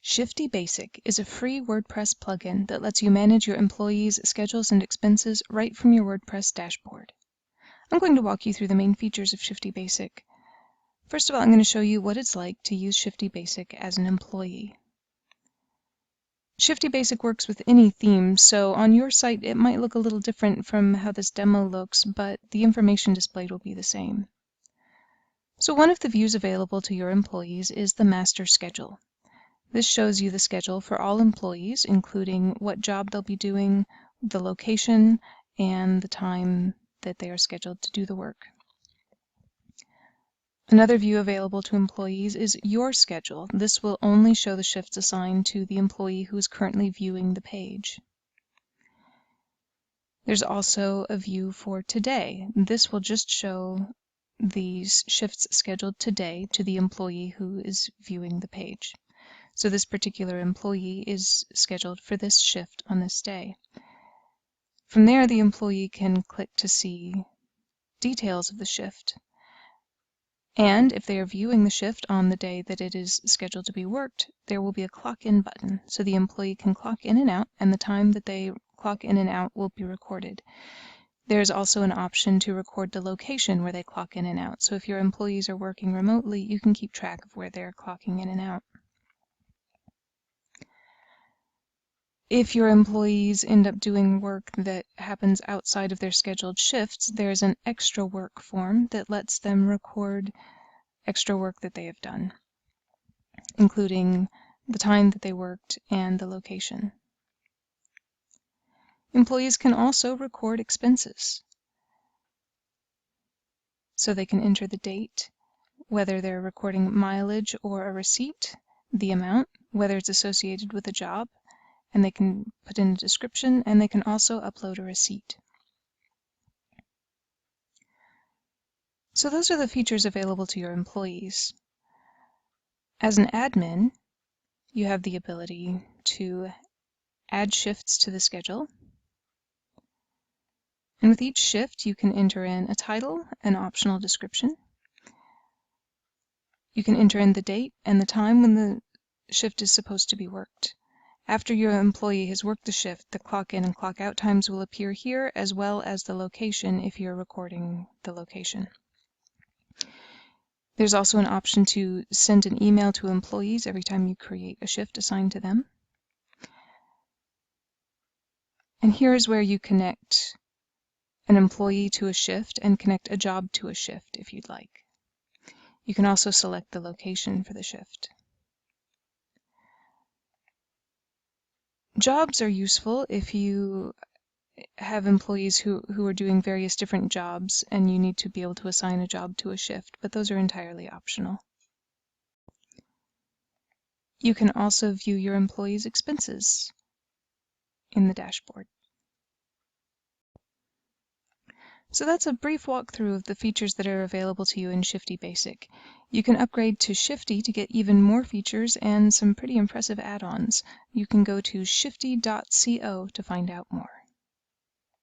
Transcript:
Shiftee Basic is a free WordPress plugin that lets you manage your employees' schedules and expenses right from your WordPress dashboard. I'm going to walk you through the main features of Shiftee Basic. First of all, I'm going to show you what it's like to use Shiftee Basic as an employee. Shiftee Basic works with any theme, so on your site it might look a little different from how this demo looks, but the information displayed will be the same. So one of the views available to your employees is the master schedule. This shows you the schedule for all employees, including what job they'll be doing, the location, and the time that they are scheduled to do the work. Another view available to employees is your schedule. This will only show the shifts assigned to the employee who is currently viewing the page. There's also a view for today. This will just show the shifts scheduled today to the employee who is viewing the page. So this particular employee is scheduled for this shift on this day. From there, the employee can click to see details of the shift. And if they are viewing the shift on the day that it is scheduled to be worked, there will be a clock in button. So the employee can clock in and out, and the time that they clock in and out will be recorded. There's also an option to record the location where they clock in and out. So if your employees are working remotely, you can keep track of where they're clocking in and out. If your employees end up doing work that happens outside of their scheduled shifts, there's an extra work form that lets them record extra work that they have done, including the time that they worked and the location. Employees can also record expenses. So they can enter the date, whether they're recording mileage or a receipt, the amount, whether it's associated with a job, and they can put in a description, and they can also upload a receipt. So those are the features available to your employees. As an admin, you have the ability to add shifts to the schedule. And with each shift, you can enter in a title, an optional description. You can enter in the date and the time when the shift is supposed to be worked. After your employee has worked the shift, the clock in and clock out times will appear here, as well as the location if you're recording the location. There's also an option to send an email to employees every time you create a shift assigned to them. And here is where you connect an employee to a shift and connect a job to a shift if you'd like. You can also select the location for the shift. Jobs are useful if you have employees who are doing various different jobs and you need to be able to assign a job to a shift, but those are entirely optional. You can also view your employees' expenses in the dashboard. So that's a brief walkthrough of the features that are available to you in Shiftee Basic. You can upgrade to Shiftee to get even more features and some pretty impressive add-ons. You can go to shiftee.co to find out more.